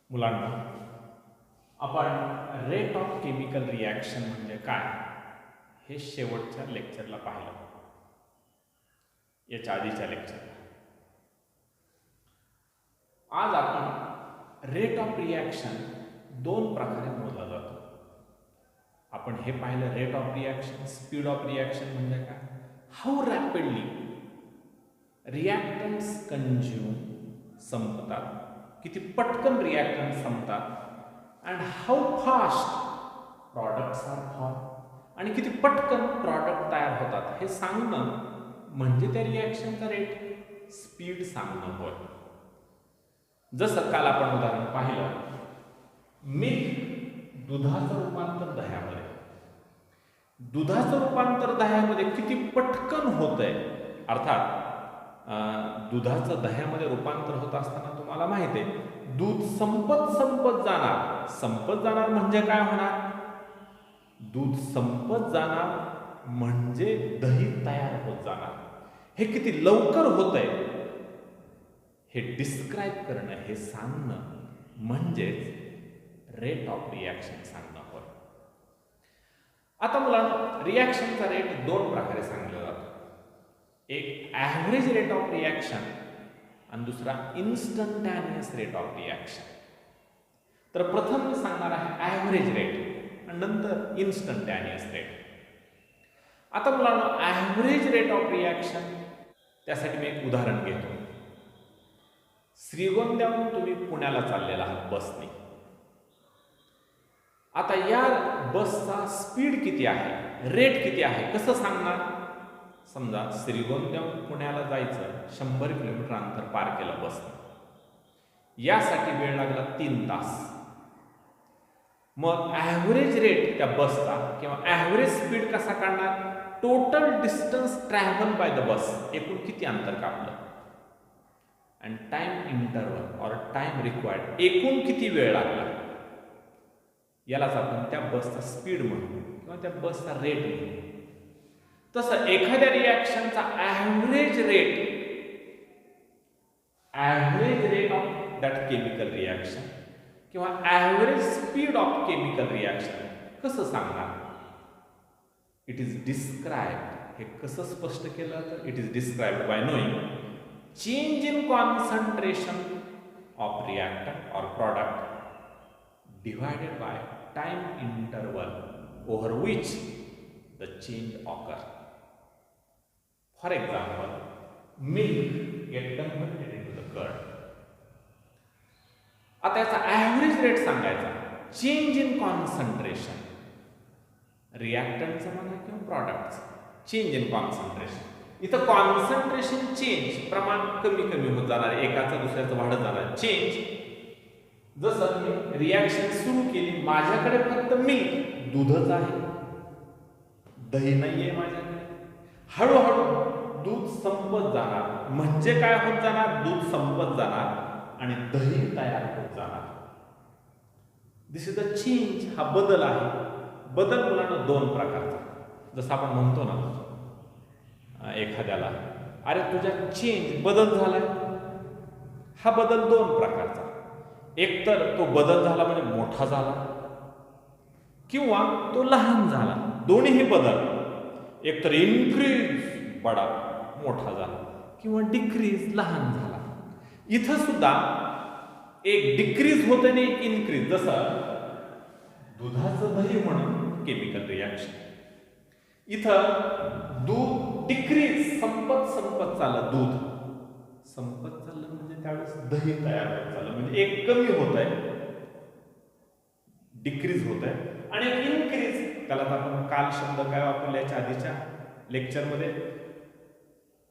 मुलांना आपण rate of chemical reaction म्हणजे काय हे शेवटच्या लेक्चरला पाहिलं, याच्या आधीच्या लेक्चरला. आज आपण रेट ऑफ रिॲक्शन दोन प्रकारे मोजला जातो. आपण हे पाहिलं, rate of reaction, speed of reaction म्हणजे काय, हाऊ रॅपिडली रिॲक्टन्स कंझ्युम संपतात, किती पटकन रिॲक्टन्स संपतात, and how fast products are form, आणि किती पटकन प्रॉडक्ट तयार होतात हे सांगणं म्हणजे त्या रिॲक्शनचा रेट, स्पीड सांगणं होय. जसं काल आपण उदाहरण पाहिलं, मिल्क दुधाचं रूपांतर दह्यामध्ये, दुधाचं रूपांतर दह्यामध्ये किती पटकन होतंय. अर्थात दुधाचं दह्यामध्ये रूपांतर होत असताना तुम्हाला माहिती आहे, दूध संपत जाणार. संपत जाणार म्हणजे काय होणार, दूध संपत जाणार म्हणजे दही तयार होत जाणार. हे किती लवकर होतंय हे डिस्क्राईब करणं, हे सांगणं म्हणजेच रेट ऑफ रिॲक्शन सांगणं होय. आता मुलांना रिॲक्शनचा रेट दोन प्रकारे सांगला जातो. एक ॲव्हरेज रेट ऑफ रिॲक्शन आणि दुसरा इन्स्टंटॅनियस रेट ऑफ रिॲक्शन. तर प्रथम मी सांगणार आहे ॲव्हरेज रेट आणि नंतर इन्स्टंटॅनियस रेट. आता मुलांना ॲव्हरेज रेट ऑफ रिॲक्शन, त्यासाठी मी एक उदाहरण घेतो. श्रीगोंद्याहून तुम्ही पुण्याला चाललेला आहात बसने. आता या बसचा स्पीड किती आहे, रेट किती आहे, कसं सांगणार. समजा श्रीगोंद्याहून पुण्याला जायचं, 100 किलोमीटर अंतर पार केलं बसने, यासाठी वेळ लागला 3 तास. मग ॲव्हरेज रेट त्या बसचा किंवा ॲव्हरेज स्पीड कसा काढणार, total distance travel by the bus, एकूण किती अंतर कापलं, अँड टाइम इंटरवल और टाइम रिक्वायर्ड, एकूण किती वेळ लागला, यालाच आपण त्या बसचा स्पीड म्हणू किंवा त्या बसचा रेट म्हणू. तसं एखाद्या रिॲक्शनचा average rate of that chemical reaction किंवा average speed of chemical reaction कसं सांगणार. इट इज डिस्क्राइब्ड, हे कसं स्पष्ट केलं तर it is described by knowing change in concentration of reactant और product divided by time interval over which the change occur. For example, milk get converted into the curd. आता याचा average rate सांगायचा, change in concentration, रिॲक्टंटचं म्हणा किंवा प्रॉडक्टचं, change in concentration. इथं concentration change, प्रमाण कमी होत जाणार, एकाचं दुसऱ्याचं वाढत जाणार. चेंज, जसं मी रिॲक्शन सुरू केली, माझ्याकडे फक्त मिल्क दूधच आहे, दही नाहीये माझ्याकडे. हळूहळू दूध संपत जाणार म्हणजे काय होत जाणार, दूध संपत जाणार आणि दही तयार होत जाणार. दिस इज द चेंज, हा बदल आहे. बदल मुलांना दोन प्रकारचा. जसं आपण म्हणतो ना एखाद्याला, अरे तुझ्या चेंज, बदल झालाय, हा बदल दोन प्रकारचा. एक तर तो बदल झाला म्हणजे मोठा झाला किंवा तो लहान झाला, दोन्हीही बदल. एक तर इन्क्रीज, बडा मोठा झाला, किंवा डिक्रीज, लहान झाला. इथं सुद्धा एक डिक्रीज होतं आणि एक इन्क्रीज. जसं दुधाचं दही म्हणून केमिकल रिॲक्शन, इथं दूध डिक्रीज, संपत चाललं, दूध संपत चाललं म्हणजे त्यावेळेस दही तयार होत चाललं, म्हणजे एक कमी होत आहे, डिक्रीज होत आहे, आणि एक इन्क्रीज. त्याला आपण काल शब्द काय वापरले याच्या आधीच्या लेक्चरमध्ये,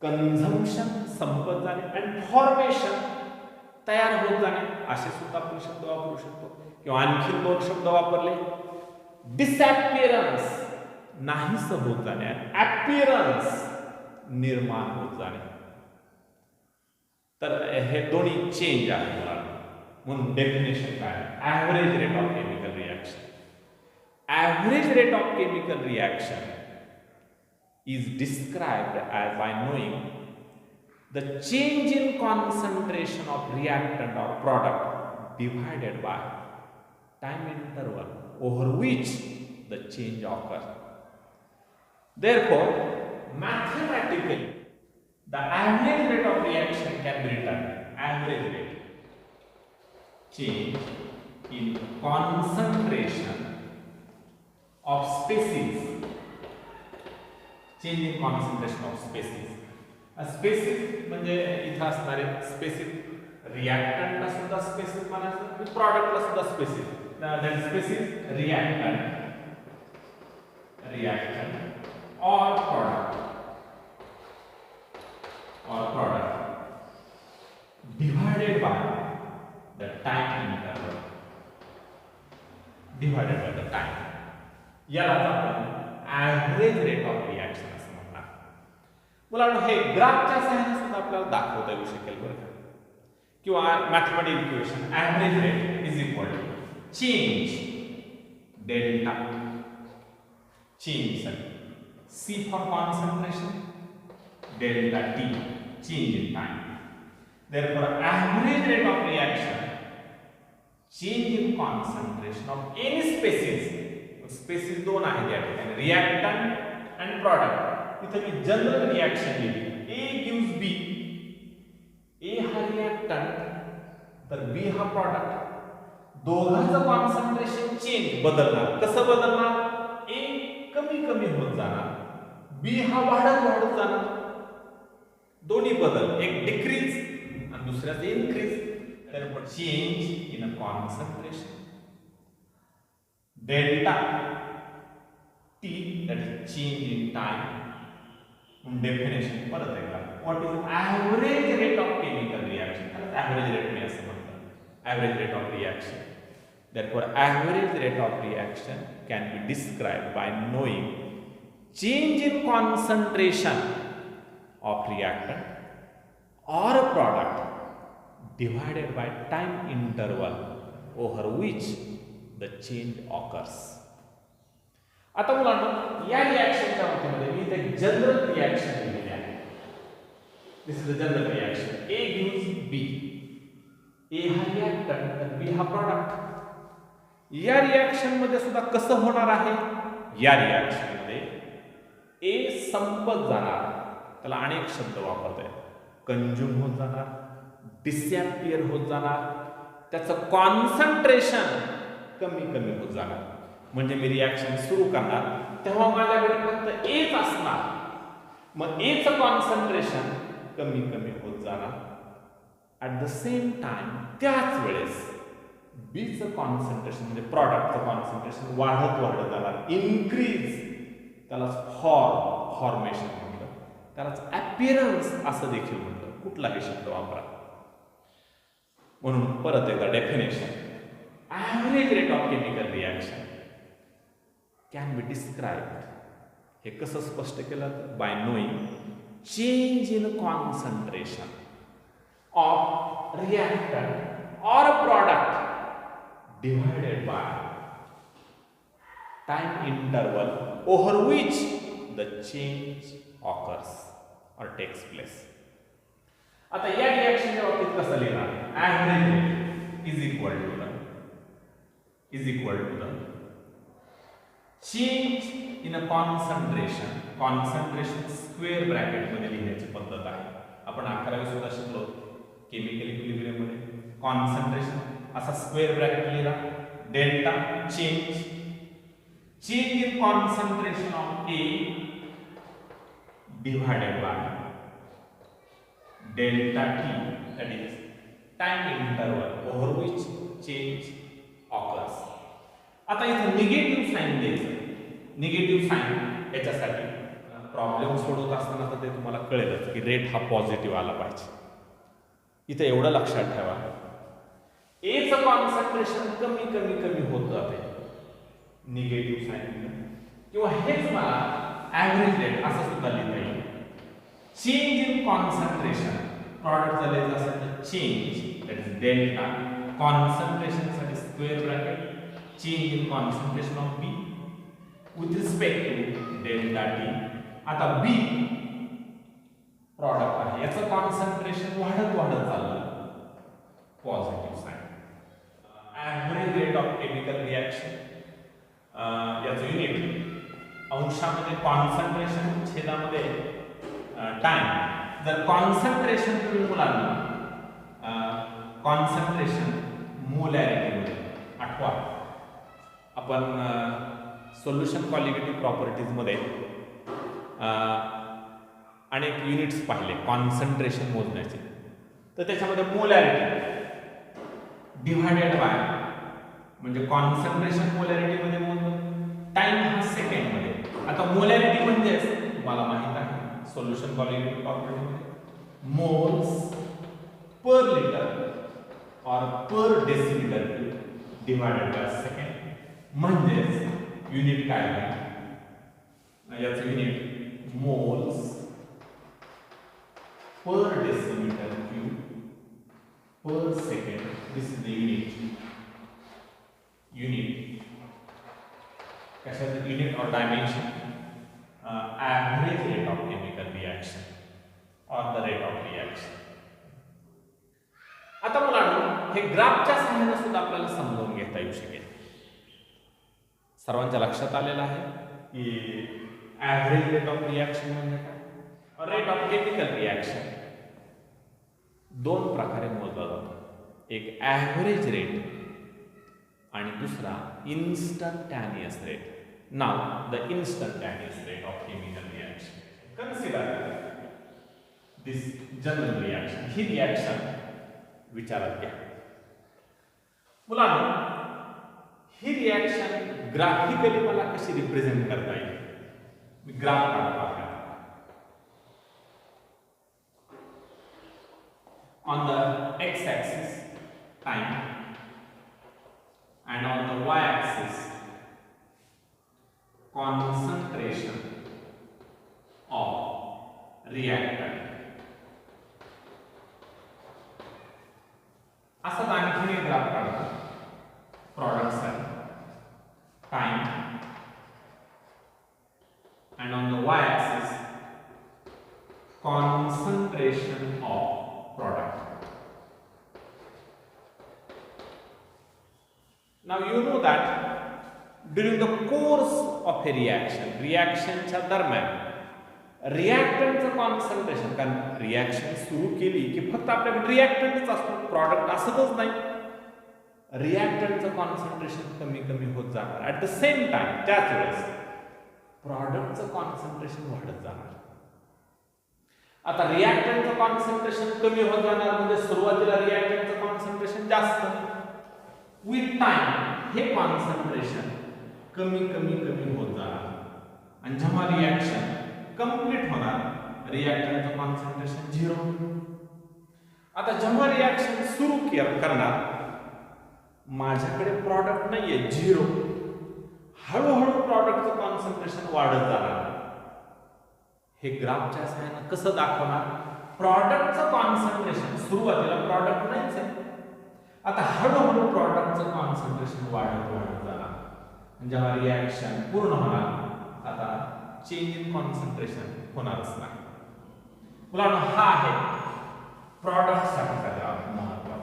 कन्झम्पशन, संपत जाणे, आणि फॉर्मेशन, तयार होत जाणे, असे सुद्धा आपण शब्द वापरू शकतो. किंवा आणखी दोन शब्द वापरले, डिसअपिअरन्स, नाहीस होत जाणे, अपिअरन्स, निर्माण होत जाणे. तर हे दोन्ही चेंज आहे. म्हणून डेफिनेशन काय, average rate of chemical reaction. Average rate of chemical reaction is described as by knowing the change in concentration of reactant or product divided by time interval over which the change occurs. Therefore, mathematically, the average rate of reaction can be written average rate change in concentration of species. Change in concentration of species. Species म्हणजे इथं असणारे spaces रिएक्टंटला सुद्धा spaces म्हणायचं आणि प्रॉडक्टला सुद्धा species. That species reactant or product divided by the time interval divided by the time. यालाच आपण ॲव्हरेज रेट ऑफ रिॲक्शन असं म्हणणार. मुलांनो हे ग्राफच्या सहाय्याने सुद्धा आपल्याला दाखवता येऊ शकेल बरं का, किंवा mathematical equation average rate is equal to change delta change C for concentration, delta T change in time. Therefore, average rate of reaction change in concentration of any species. Species दोन आहेत या ठिकाणी, reactant and product. इथे मी general reaction लिहिली. A gives B. A हा reactant तर B हा product. दोघांचं कॉन्सन्ट्रेशन चेंज बदलणार. कसं बदलणार? A कमी कमी होत जाणार, बी हा वाढत वाढत जाणार. दोन्ही बदल, एक डिक्रीज आणि दुसऱ्याचं increase. therefore change in a concentration delta T, that is change in time. Definition परत एकदा, what is average rate of chemical reaction? average rate मी असं म्हणतो, average rate of reaction. Therefore, average rate of reaction can be described by knowing change in concentration of reactant or a product divided by time interval over which the change occurs. आता मुलांनो या रिएक्शनच्या बाबतीमध्ये मी एक general reaction दिलेली आहे. This is the general reaction. A gives B. A हा reactant तर B हा प्रोडक्ट. या रिएक्शन मध्ये सुद्धा कसं होणार आहे? या रिएक्शन मध्ये A संपत जाणार, त्याला अनेक शब्द वापरताय. कंज्यूम होत जाणार, डिसअपियर होत जाणार, त्याचं कॉन्सन्ट्रेशन कमी कमी होत जाणार. म्हणजे मी रिएक्शन सुरू करणार तेव्हा माझ्याकडे फक्त Aच असणार, मग Aचं कॉन्सन्ट्रेशन कमी कमी होत जाणार. ॲट द सेम टाइम त्याच वेळेस बीचं कॉन्सन्ट्रेशन म्हणजे प्रॉडक्टचं कॉन्सन्ट्रेशन वाढत वाढत जाणार, इन्क्रीज. त्यालाच फॉर्मेशन म्हटलं, त्यालाच ॲपिअरन्स असं देखील म्हटलं. कुठलाही शब्द वापरा. म्हणून परत एकदा definition, average rate of chemical reaction can be described. हे कसं स्पष्ट केलं? By knowing change in concentration of reactant or a product divided by time interval over which the change occurs or takes place. आता या रिएक्शनच्या बाबतीत कसं लिहिणार? Average rate is equal to the change in a concentration square bracket मध्ये लिहिण्याची पद्धत आहे. आपण 11वी सुद्धा शिकलो केमिकल इक्विलिब्रियम मध्ये. कॉन्सन्ट्रेशन असा स्क्वेअर ब्रॅकेट लिहिला, delta change in concentration of A divided by delta T, that is time interval over which change occurs. आता इथे निगेटिव्ह साइन द्यायचं. निगेटिव्ह साइन याच्यासाठी प्रॉब्लेम सोडवत असताना तर ते तुम्हाला कळेलच की रेट हा पॉझिटिव्ह आला पाहिजे. इथे एवढं लक्षात ठेवा, Aचं कॉन्सन्ट्रेशन कमी कमी कमी होत जाते निगेटिव्ह साइन, किंवा हेच मला ॲव्हरेज रेट असं सुद्धा लिहिता येईल. चेंज इन कॉन्सन्ट्रेशन प्रॉडक्ट झालेलं असेल तर change, that is delta, concentration साठी square bracket change in concentration of B with respect to delta T. आता B प्रॉडक्ट आहे, याचं कॉन्सन्ट्रेशन वाढत वाढत चाललं, पॉझिटिव्ह साइन. केमिकल रिॲक्शन, याचं युनिट अंशामध्ये कॉन्सन्ट्रेशन, छेदामध्ये टाइम. जर कॉन्सन्ट्रेशन तुम्ही मुलांना कॉन्सन्ट्रेशन मोलॅरिटीमध्ये आठवा, आपण सोल्युशन कॉलिगेटिव्ह प्रॉपर्टीजमध्ये अनेक युनिट्स पाहिले कॉन्सन्ट्रेशन मोजण्याचे. तर त्याच्यामध्ये मोलॅरिटी डिव्हायडेड बाय, म्हणजे कॉन्सन्ट्रेशन मोलॅरिटीमध्ये मोजलं, टाइम हा सेकंडमध्ये. आता मोलॅरिटी म्हणजे तुम्हाला माहित आहे सोल्युशन कॉलिगेटिव्ह प्रॉपर्टीमध्ये मोल्स पर लिटर और per decilitre cube divided by second, म्हणजेच युनिट काय आहे, याचं unit moles per decilitre cube per second. This is the unit कशाचं unit or dimension, average rate of chemical reaction or the rate of reaction. आता मुलांनो हे ग्राफच्या सहाय्याने सुद्धा आपल्याला समजून घेता येऊ शकेल. सर्वांच्या लक्षात आलेलं आहे की average rate of reaction म्हणजे काय, rate of chemical reaction दोन प्रकारे मोजला जातो, एक ॲव्हरेज रेट आणि दुसरा इन्स्टंटॅनियस रेट. नाव the instantaneous rate of chemical reaction. Consider this general reaction. ही रिॲक्शन विचारात घ्या मुलांनो. ही रिॲक्शन ग्राफिकली मला कशी रिप्रेझेंट करता येईल, मी ग्राफ काढतो. On the x-axis time and on the y-axis concentration of reactant. असा आणखीन एक ग्राफ काढा प्रोडक्टसाठी time and on the y-axis concentration of product. Now you know that during the course of a reaction च्या दरम्यान रिॲक्टंटचं concentration, कारण reaction सुरू केली की फक्त आपल्याकडे रिॲक्टंटच असतो, प्रॉडक्ट असतच नाही. रिॲक्टंटचं कॉन्सन्ट्रेशन कमी कमी होत जाणार. ॲट द सेम टाइम त्याच वेळेस प्रॉडक्टचं कॉन्सन्ट्रेशन वाढत जाणार. आता रिॲक्टंटचं कॉन्सन्ट्रेशन कमी होत जाणार म्हणजे सुरुवातीला रिॲक्टंटचं कॉन्सन्ट्रेशन जास्त, विथ टाइम हे कॉन्सन्ट्रेशन कमी कमी कमी होत जाणार. आणि जेव्हा रिॲक्शन कंप्लीट होणार रिॲक्टंटचं कॉन्सन्ट्रेशन 0. आता जेव्हा रिॲक्शन सुरू करणार माझ्याकडे प्रॉडक्ट नाहीये 0, हळूहळू प्रॉडक्टचं कॉन्सन्ट्रेशन वाढत जाणार. हे ग्राफच्या सहाय्याने कसं दाखवणार, प्रॉडक्टचं कॉन्सन्ट्रेशन सुरुवातीला प्रॉडक्ट नाहीच आहे, आता हळूहळू प्रॉडक्टचं कॉन्सन्ट्रेशन वाढत वाढत जाणार. जेव्हा रिॲक्शन पूर्ण होणार आता चेंज इन कॉन्सन्ट्रेशन होणारच नाही. मुलांनो हा आहे प्रॉडक्टसाठीचा ग्राफ महत्वाचा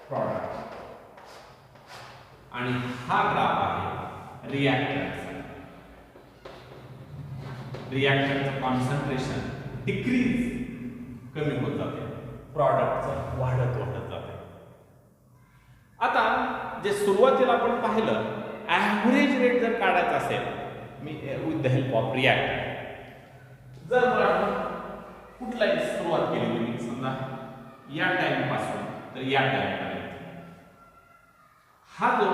प्रॉडक्ट, आणि हा ग्राफ आहे रिॲक्टंटचा. रिॲक्टंटचं कॉन्सन्ट्रेशन डिक्रीज कमी होत जाते, प्रॉडक्टचं वाढत वाढत जाते. आता जे सुरुवातीला आपण पाहिलं ॲव्हरेज रेट जर काढायचा असेल me with the help of reactant, जर आपण कुठलाही सुरुवात केली तुम्ही समजा या टाइम पासून तर या टाइम पर्यंत, हा जो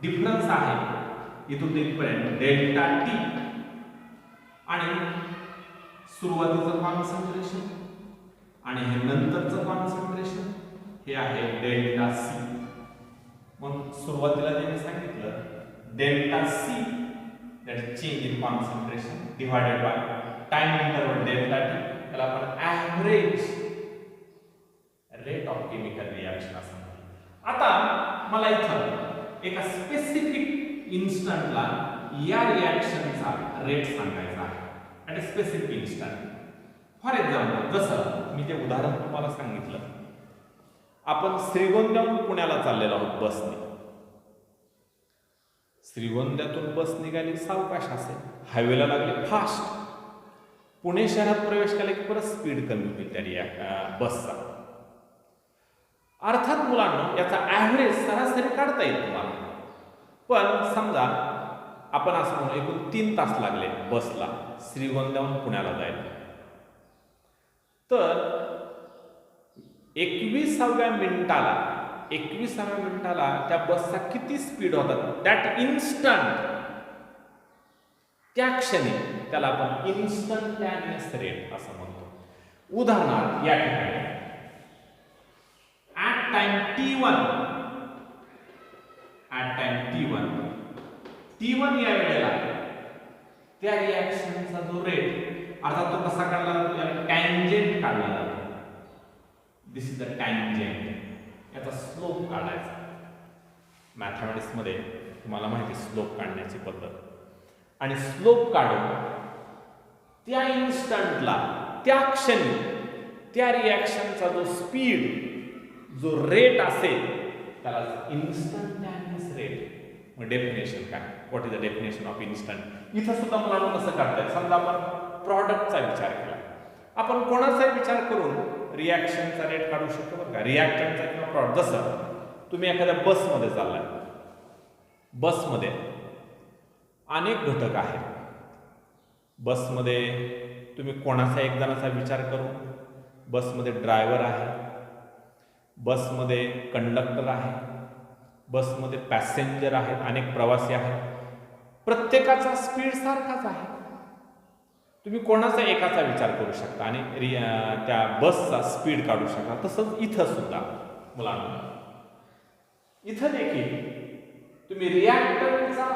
डिफरन्स आहे इथून तिथपर्यंत डेल्टा टी आणि सुरुवातीचं कॉन्सन्ट्रेशन आणि हे नंतरचं कॉन्सन्ट्रेशन हे आहे डेल्टा सी. मग सुरुवातीला जे मी सांगितलं delta see that is change in concentration divided by time interval delta T, त्याला आपण average rate of chemical reaction असं म्हणतो. आता मला इथं एका स्पेसिफिक इन्स्टंटला या रिॲक्शनचा रेट सांगायचा आहे at a specific instant. For example जसं मी ते उदाहरण तुम्हाला सांगितलं, आपण श्रीगोंद्याहून पुण्याला चाललेलो आहोत बसने. श्रीगोंद्यातून बस निघाली सावकाश असेल, हायवेला लागले फास्ट. पुणे शहरात प्रवेश केला की परत स्पीड कमी होईल त्या बसचा. अर्थात मुलांना याचा ॲव्हरेज सरासरी काढता येईल तुम्हाला. पण समजा आपण असं म्हणू एकूण 3 तास लागले बसला श्रीगोंद्याहून पुण्याला जायला, तर 21व्या मिनिटाला त्या बसचा किती स्पीड होता दॅट इन्स्टंट, त्या क्षणी त्याला आपण इन्स्टंटॅनियस रेट असं म्हणतो. उदाहरणार्थ या ठिकाणी ॲट टाइम T1 या वेळेला त्या रिॲक्शनचा जो रेट अर्थात तो कसा काढला जातो, याला टँजेंट काढला जातो. दिस इज द टँजेंट. याचा स्लोप काढायचा. मॅथमॅटिक्स मध्ये तुम्हाला माहिती स्लोप काढण्याची पद्धत. आणि स्लोप काढून त्या इन्स्टंटला, त्या क्षणी त्या रिॲक्शनचा जो स्पीड, जो रेट असेल त्याला इन्स्टंटॅनियस रेट. मग डेफिनेशन काय, what is the definition of instant. इथं सुद्धा मला कसं काढताय, समजा आपण प्रॉडक्टचा विचार केला, आपण कोणाचा विचार करून रिॲक्शनचा रेट काढू शकतो बरं का, रिॲक्टंटचा किंवा प्रॉडक्ट. जसं तुम्ही एखाद्या बसमध्ये चाललाय, बसमध्ये अनेक घटक आहेत. बसमध्ये तुम्ही कोणाचा एक जणाचा विचार करू, बसमध्ये ड्रायव्हर आहे, बसमध्ये कंडक्टर आहे, बसमध्ये पॅसेंजर आहेत, अनेक प्रवासी आहेत. प्रत्येकाचा स्पीड सारखाच आहे. तुम्ही कोणाचा एकाचा विचार करू शकता आणि त्या बसचा स्पीड काढू शकता. तसंच इथं सुद्धा मुलांना, इथं देखील तुम्ही रिॲक्टरचा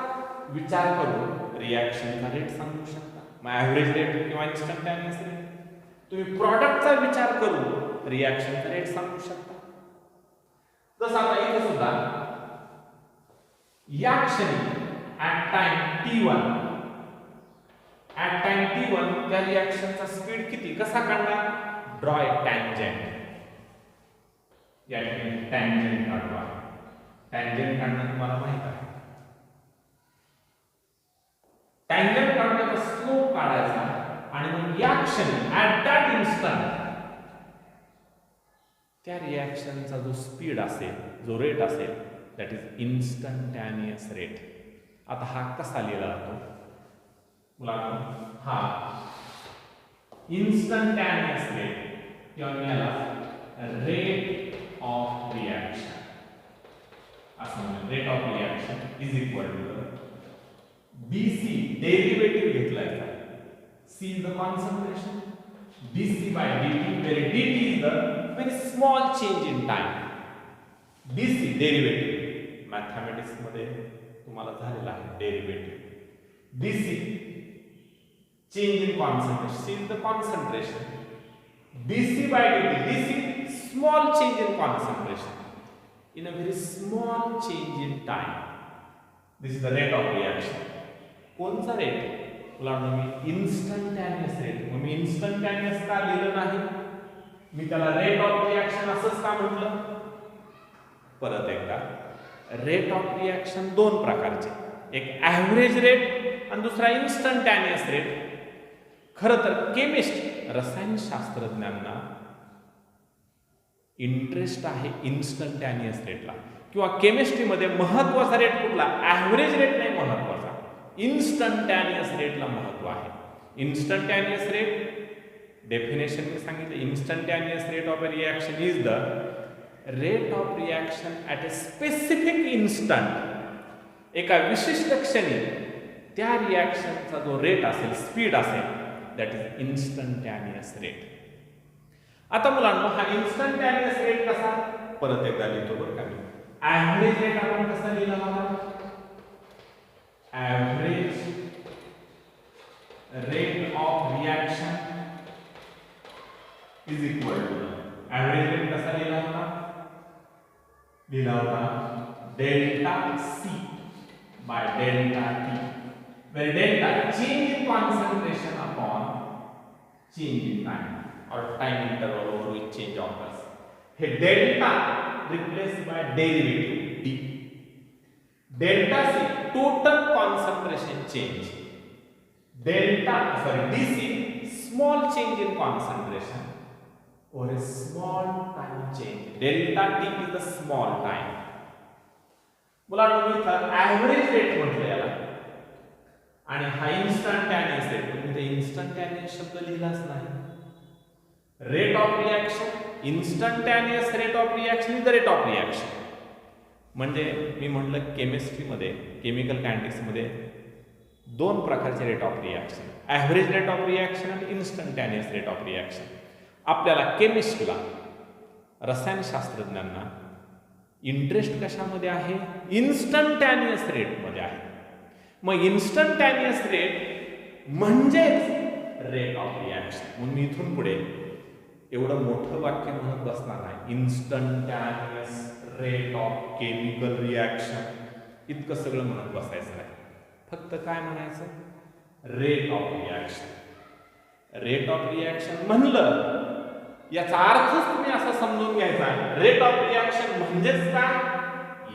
विचार करून रिॲक्शनचा रेट सांगू शकता, मग ॲव्हरेज रेट किंवा इन्स्टंटॅनियस रेट. तुम्ही प्रॉडक्टचा विचार करून रिॲक्शनचा रेट सांगू शकता. तसं आता इथं सुद्धा या क्षणी ॲट टाइम T1 त्या रिॲक्शनचा स्पीड किती, कसा काढणार, ड्रॉ अ टँजेंट. या ठिकाणी टँजेंट काढवा. टँजेंट काढणं तुम्हाला माहित आहे. टँजेंट काढण्याचा स्लोप काढायचा आणि मग या क्षणी ॲट दॅट इन्स्टंट त्या रिॲक्शनचा जो स्पीड असेल, जो रेट असेल, दॅट इज इन्स्टंटॅनियस रेट. आता हा कसा लिहिला जातो मुलांना, हा इन्स्टंटॅनियस रेट किंवा याला रेट ऑफ रिॲक्शन असं म्हणून. Rate of reaction is equal to BC, derivative घेतला आहे. C is the concentration, dC by dt, where dt is the very small change in time. dC derivative mathematics मध्ये तुम्हाला झालेला आहे derivative. dC change in concentration, C is the concentration, dC by dt, dC small change in concentration in a very small change in time. This is the rate of reaction. कोणचा rate, मुलांना मी इन्स्टंटॅनियस rate. मग मी इन्स्टंटॅनियस का लिहिलं नाही, मी त्याला rate of reaction असंच का म्हटलं. परत एकदा, रेट ऑफ रिॲक्शन 2 प्रकारचे, एक ॲव्हरेज रेट आणि दुसरा इन्स्टंटॅनियस रेट. खरं तर केमिस्ट, रसायनशास्त्रज्ञांना इंटरेस्ट आहे इन्स्टंटॅनियस रेटला, किंवा केमिस्ट्रीमध्ये महत्वाचा रेट कुठला, ॲव्हरेज रेट नाही महत्वाचा, इन्स्टंटॅनियस रेटला महत्व आहे. इन्स्टंटॅनियस रेट डेफिनेशन मी सांगितलं, instantaneous rate of a reaction is the rate of reaction at a specific instant. एका विशिष्ट क्षणी त्या रिॲक्शनचा जो रेट असेल, स्पीड असेल, दॅट इज इन्स्टंटॅनियस रेट. आता मुलांना हा इन्स्टंटॅनियस रेट कसा, परत एकदा लिहितो बरं का मी. ॲव्हरेज रेट आपण कसा लिहिला होता, average rate of reaction is equal to, average rate कसा लिहिला होता delta C by delta T, where delta change in concentration upon change in time or time interval over which change occurs. हे delta replace by derivative D. Delta C total concentration change, dc small change in concentration or a small time change. Delta t is the small time. मुलांनो मी इथं average rate म्हटलं याला आणि हा इन्स्टंटॅनियस rate, पण मी इन्स्टंटॅनियस शब्द लिहिलाच नाही. Rate of reaction, instantaneous rate of reaction is the rate of reaction. म्हणजे मी म्हटलं केमिस्ट्रीमध्ये, केमिकल कायनेटिक्समध्ये दोन प्रकारचे rate of reaction, average rate of reaction आणि इन्स्टंटॅनियस रेट ऑफ रिॲक्शन. आपल्याला केमिस्टला, रसायनशास्त्रज्ञांना इंटरेस्ट कशामध्ये आहे? इन्स्टंटॅनियस रेटमध्ये आहे. मग इन्स्टंटॅनियस रेट म्हणजेच रेट ऑफ रिॲक्शन. म्हणून मी इथून पुढे एवढं मोठं वाक्य म्हणत बसणार नाही. इन्स्टंटॅनियस रेट ऑफ केमिकल रिॲक्शन इतकं सगळं म्हणत बसायचं नाही. फक्त काय म्हणायचं? Rate of reaction. Rate of reaction म्हणलं याचा अर्थच तुम्ही असा समजून घ्यायचा, रेट ऑफ रिॲक्शन म्हणजेच काय?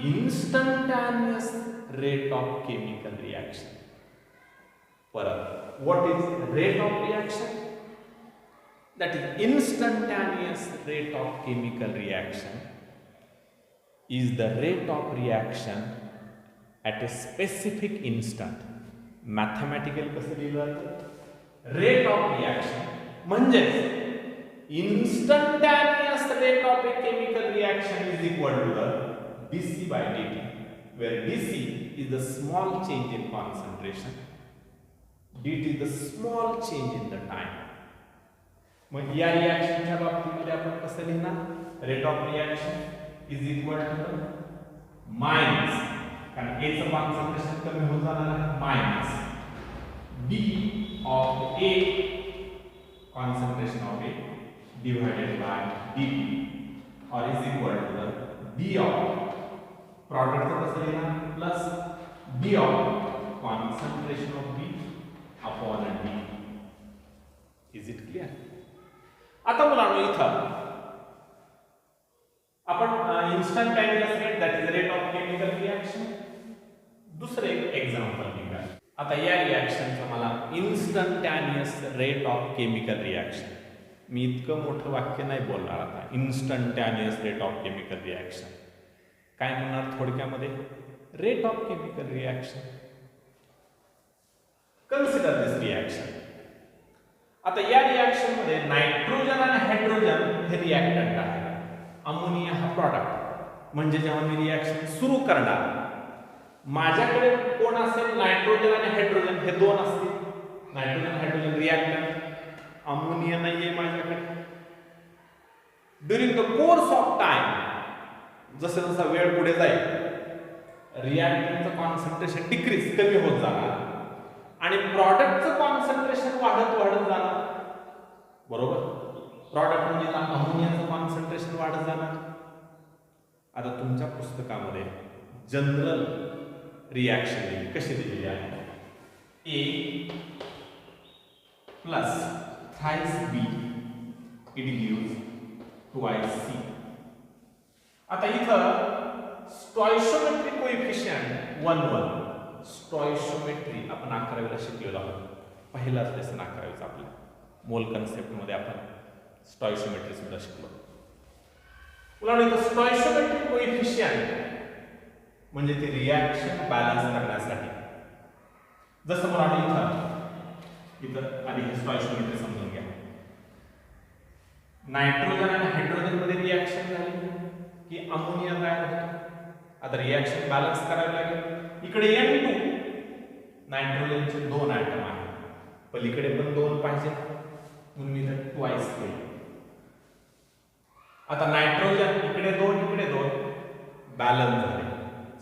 Instantaneous rate of chemical reaction. परत, what is rate of reaction? That is instantaneous rate of chemical reaction is the rate of reaction at a specific instant. Mathematical कसं लिहिलं जातं? रेट ऑफ रिॲक्शन म्हणजेच instantaneous rate of a chemical reaction is equal to the dc by dt, where dc is the small change in concentration, dt is the small change in the time. मग या रिॲक्शनच्या बाबतीमध्ये आपण कसं लिहिणार? Rate of reaction is equal to minus, कारण A चं कॉन्सन्ट्रेशन कमी होत जाणार आहे, minus D of A concentration of A divided by dt or is equal to the d of product का कसं लिहिणार? plus d of concentration of B upon d. is it clear? आता मुलांनो इथं आपण instantaneous rate, that is rate of chemical reaction, दुसरे example घेऊया. आता या रिॲक्शनचं मला इन्स्टंटॅनियस रेट ऑफ केमिकल रिॲक्शन, मी इतकं मोठं वाक्य नाही बोलणार आता. इन्स्टंटॅनियस रेट ऑफ केमिकल रिॲक्शन काय म्हणणार थोडक्यामध्ये? Rate of chemical reaction. Consider this reaction. आता या रिॲक्शन मध्ये नायट्रोजन आणि हायड्रोजन हे रिॲक्टंट आहे, अमोनिया हा प्रॉडक्ट. म्हणजे जेव्हा मी रिॲक्शन सुरू करणार, माझ्याकडे कोण असेल? नायट्रोजन आणि हायड्रोजन हे दोन असतील. नायट्रोजन हायड्रोजन रिॲक्टंट, अमोनिया नाहीये माझ्याकडे. During the course of time, जसं जसं वेळ पुढे जाईल, रिॲक्टंटचं कॉन्सन्ट्रेशन डिक्रीज, कमी होत जाणार आणि प्रॉडक्टचं कॉन्सन्ट्रेशन वाढत वाढत जाणार. बरोबर? प्रॉडक्ट म्हणजे अमोनियाचं कॉन्सन्ट्रेशन वाढत जाणार. आता तुमच्या पुस्तकामध्ये जनरल रिॲक्शन दिली, कशी दिलेली आहे? ए plus thrice B, it gives twice C. आता इथं स्टॉइशियोमेट्रिक कोएफिशिएंट 1 1. स्टॉइशियोमेट्री आपण 11वीला शिकलेलो आहोत. पहिलाच लेसन 11वीचा आपल्या मोल कन्सेप्ट मध्ये आपण स्टॉइशियोमेट्री सुद्धा शिकलो. मुलांनो इथं स्टॉइशियोमेट्रिक कोएफिशिएंट म्हणजे ते रिॲक्शन बॅलन्स करण्यासाठी. जसं मुलांनो इथं आधी हे स्टॉइशियोमेट्री समजून घ्या. नायट्रोजन आणि हायड्रोजन मध्ये रिॲक्शन झाली की अमोनिया तयार होतो. आता रिॲक्शन बॅलन्स करावी लागेल. इकडे N2 नायट्रोजनचे 2 आयटम आहेत, पलीकडे पण 2 पाहिजे म्हणून मी इथे ट्वाइस केलं. आता नायट्रोजन इकडे 2 इकडे 2 बॅलन्स झाले.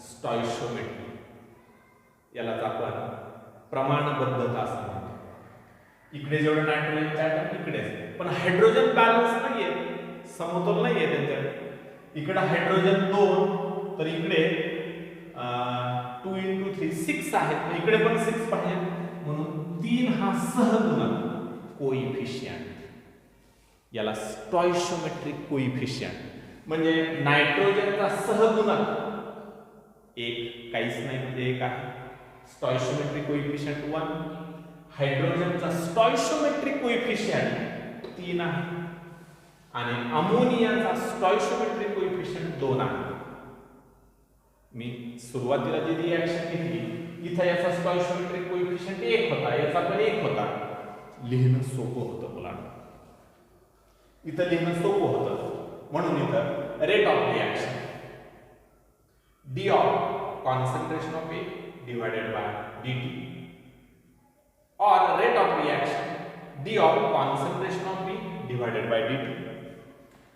स्टॉइशियोमेट्री यालाच आपण प्रमाणबद्धता असं म्हणतो. इकडे जेवढे नायट्रोजनचे आयटम इकडेच, पण हायड्रोजन बॅलन्स नाहीये, समतोल नाहीये त्यांच्यात. इकडे हायड्रोजन 2 तर इकडे 2 × 3 6 आहेत, इकडे पण 6 पाहिजे म्हणून 3 हा सहगुणक कोइफिशिएंट, याला स्टॉइशियोमेट्रिक कोइफिशिएंट म्हणजे नायट्रोजनचा सहगुणक एक काहीच नाही म्हणजे एक आहे. स्टॉइशियोमेट्रिक कोइफिशियंट 1. हायड्रोजनचा स्टॉइशियोमेट्रिक कोइफिशियंट 3 आहे आणि अमोनियाचा स्टॉइशियोमेट्रिक कोइफिशियंट 2 आहे. मी सुरुवातीला जी रिएक्शन घेतली इथं याचा स्टॉइशियोमेट्रिक कोइफिशियंट 1 होता, याचा पण 1 होता. लिहिणं सोपं होतं मुलांना, इथं लिहिणं सोपं होतं. म्हणून इथं rate of reaction d of concentration of A divided by dt or rate of reaction d of concentration of B divided by dt.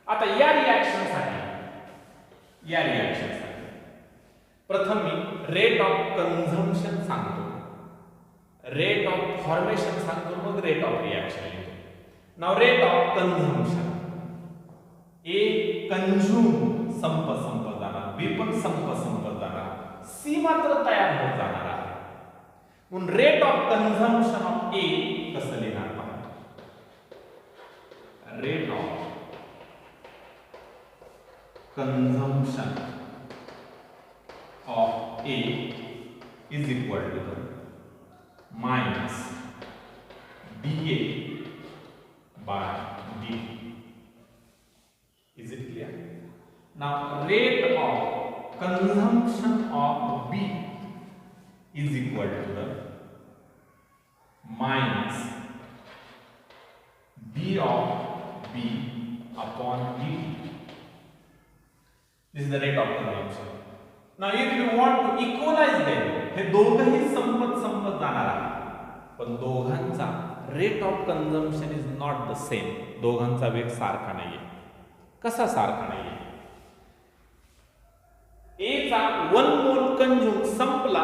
आता या रिएक्शन साठी प्रथम मी रेट ऑफ कन्झम्पशन सांगतो, रेट ऑफ फॉर्मेशन सांगतो, मग रेट ऑफ रिएक्शन लिहितो. Now rate of consumption, A consume संप जाणार, बी पण संप जाणार, सी मात्र तयार होत जाणार आहे. म्हणून रेट ऑफ कन्झम्पशन ऑफ ए कसं लिहिणार पहा. Rate of consumption of A is equal to the minus dA by dt. Is it clear? Now rate of consumption of B is equal to the minus d of B upon dt. This is the rate of consumption. Now if you want to equalize them, हे दोघंही संपत जाणार आहे, पण दोघांचा rate of consumption is not the same. दोघांचा वेग सारखा नाहीये. कसा सारखा नाहीये? ए चा 1 मोल कंझ्युम संपला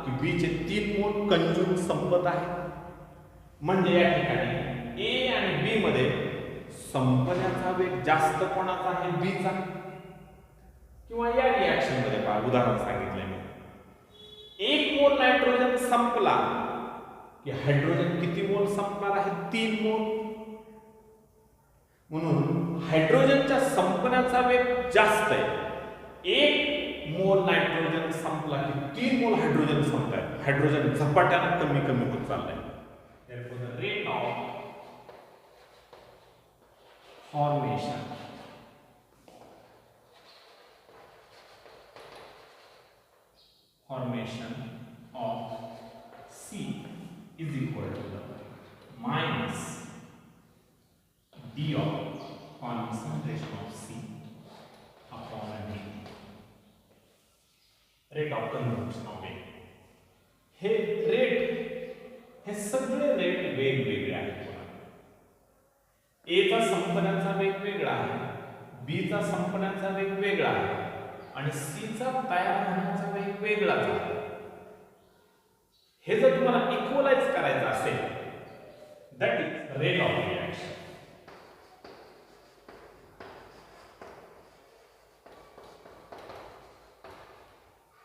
की बी चे 3 मोल कंझ्युम संपत आहे. म्हणजे या ठिकाणी ए आणि बी मध्ये संपण्याचा वेग जास्त कोणाचा आहे? बी चा. किंवा या रिएक्शन मध्ये पहा, उदाहरण सांगितले मी, 1 मोल नायट्रोजन संपला की हायड्रोजन किती मोल संपणार आहे? 3 मोल. म्हणून हायड्रोजनच्या संपण्याचा वेग जास्त आहे. 1 मोल नायट्रोजन संपला की 3 मोल हायड्रोजन संपतात. हायड्रोजन झपाट्याने कमी होत चाललंय. therefore the rate of formation of C is equal to the minus d of concentration of C upon d. Rate of consumption of A. हे रेट, हे सगळे रेट वेगवेगळे आहेत. ए चा संपण्याचा वेग वेगळा आहे, बी चा संपण्याचा वेग वेगळा आहे आणि सी चा तयार होण्याचा वेग वेगळाच आहे. हे जर तुम्हाला इक्वलाइज करायचं असेल, that is rate of reaction.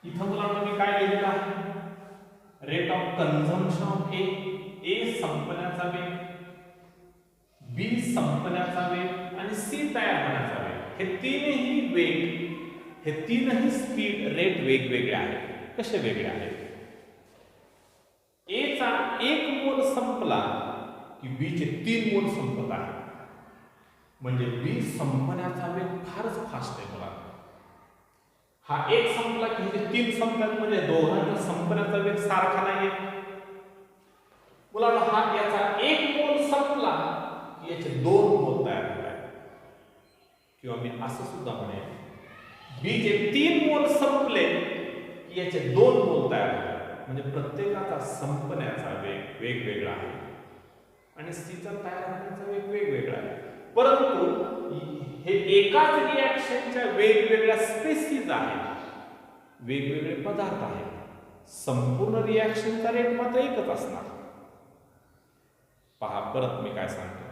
इथं मुलांना मी काय लिहिलेलं आहे? रेट ऑफ कन्झम्पशन ऑफ ए. ए संपण्याचा वेग, बी संपण्याचा वेग आणि सी तयार होण्याचा वेग. हे तीनही वेग, हे तीनही स्पीड रेट वेगवेगळे आहेत. कसे वेगळे आहेत? ए चा 1 मोल संपला की बी चे 3 मोल संपत आहे. म्हणजे बी संपण्याचा वेग फारच फास्ट आहे मुलांना. हा 1 संपला की हे 3 संपतात, म्हणजे दोघांचा संपण्याचा वेग सारखा नाहीये. मुलांना हा याचा 1 मोल संपला की याचे 2 मोल तयार होतात. किंवा मी असं सुद्धा म्हणेन, बी चे 3 मोल संपले की याचे 2 मोल तयार होतात. म्हणजे प्रत्येकाचा संपण्याचा वेग वेगवेगळा आहे आणि सीचा तयार होण्याचा वेग वेगवेगळा आहे. परंतु हे एकाच रिएक्शनच्या वेगवेगळ्या स्पेसीज आहेत, वेगवेगळे पदार्थ आहेत. संपूर्ण रिएक्शनचा रेट मात्र एकच असणार. पहा, परत मी काय सांगतो,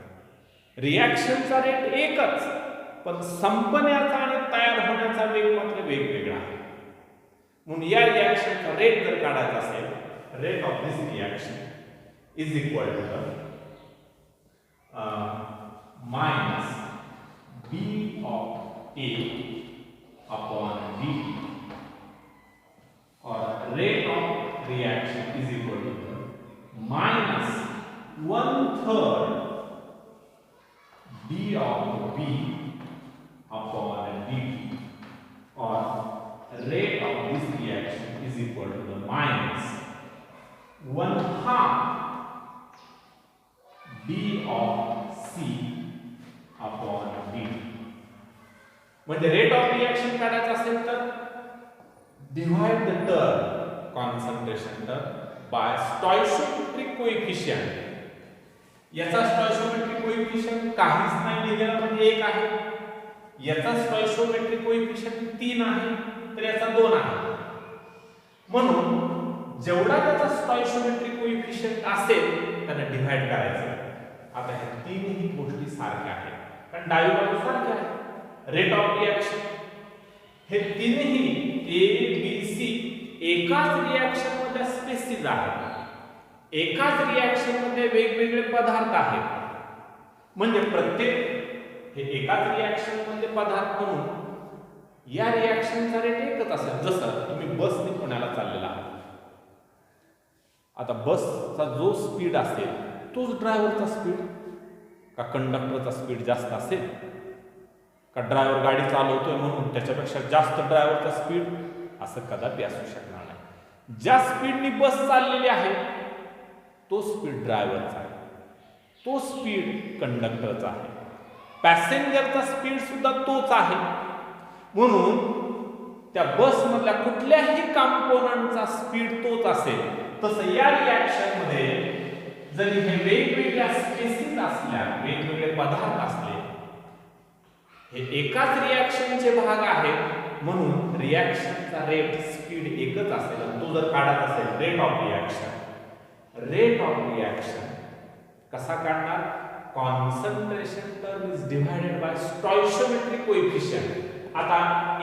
रिएक्शनचा रेट एकच, पण संपण्याचा आणि तयार होण्याचा वेग मात्र वेगवेगळा आहे. म्हणून या रिएक्शनचा रेट जर काढायचा असेल, rate of this reaction is equal to the minus d of A upon dt or rate of reaction is equal to minus 1/3 d of B upon dt or rate of this reaction is equal to the minus 1/2 d of C upon dt. म्हणजे rate of reaction काढायचं असेल तर divide the term concentration term by stoichiometric coefficient. याचा stoichiometric coefficient काहीच नाही दिलेला म्हणजे 1 आहे. याचा स्टॉइचियोमेट्रिक कोएफिशिएंट 3 आहे तर याचा 2 आहे. म्हणून जेवढा त्याचा स्टॉइचियोमेट्रिक कोएफिशिएंट असेल त्याला डिवाइड करायचं. आता हे तीनही गोष्टी सारख्या आहेत कारण डावी बाजू सारखी आहे. रेट ऑफ रिएक्शन हे तीनही ए बी सी एकाच रिएक्शन मध्ये स्पेसिस आहेत. एकाच रिएक्शन मध्ये वेगवेगळे पदार्थ आहेत. म्हणजे प्रत्येक हे एकाच रिएक्शन मध्ये पदार्थ म्हणून या रिएक्शनचा रेट एकच असेल. जसं तुम्ही बसने पुण्याला चाललेला आहात. आता बसचा जो स्पीड असेल तोच ड्रायव्हरचा स्पीड का कंडक्टरचा स्पीड जास्त असेल का ड्रायव्हर गाडी चालवतोय म्हणून त्याच्यापेक्षा जास्त ड्रायव्हरचा स्पीड असं कदापि असू शकणार नाही. ज्या स्पीडनी बस चाललेली आहे तो स्पीड ड्रायव्हरचा आहे, तो स्पीड कंडक्टरचा आहे, पॅसेंजरचा स्पीड सुद्धा तोच आहे. म्हणून त्या बस मधल्या कुठल्याही कंपोनंटचा स्पीड तोच असेल. तसं या रिएक्शन मध्ये जरी हे वेगवेगळ्या स्पेसिस असल्या वेगवेगळे पदार्थ असले हे एकाच रिएक्शनचे भाग आहेत म्हणून रिएक्शनचा रेट स्पीड एकच असेल. तो जर काढत असेल रेट ऑफ रिएक्शन कसा काढणार? Concentration term is divided by stoichiometric coefficient. आता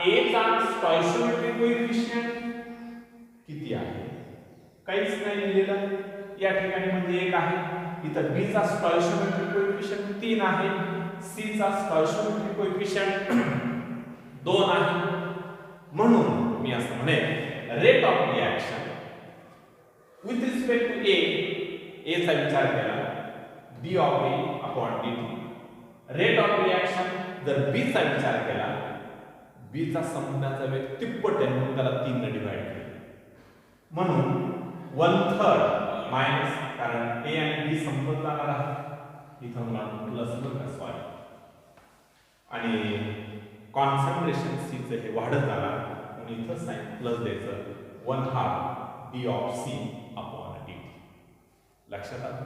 A चा स्टॉइचियोमेट्रिक कोएफिशिएंट किती आहे? काहीच नाही लिहिलेलं या ठिकाणी म्हणजे 1 आहे. इथं B चा स्टॉइचियोमेट्रिक कोएफिशिएंट 3 आहे. C चा स्टॉइचियोमेट्रिक कोएफिशिएंट 2 आहे. म्हणून मी असं म्हणेन rate of reaction with respect to A चा विचार केला d of A upon dt. Rate of reaction जर B चा विचार केला B चा संपण्याचा वेग तिप्पट आहे म्हणून त्याला 3 ने डिवाइड केलं. म्हणून 1/3 मायनस कारण A आणि B संपत जाणार आहे इथं मला प्लस सॉरी आणि कॉन्सन्ट्रेशन C चं हे वाढत जाणार म्हणून इथं साइन प्लस द्यायचं 1/2 d of C upon dt. लक्षात आलं?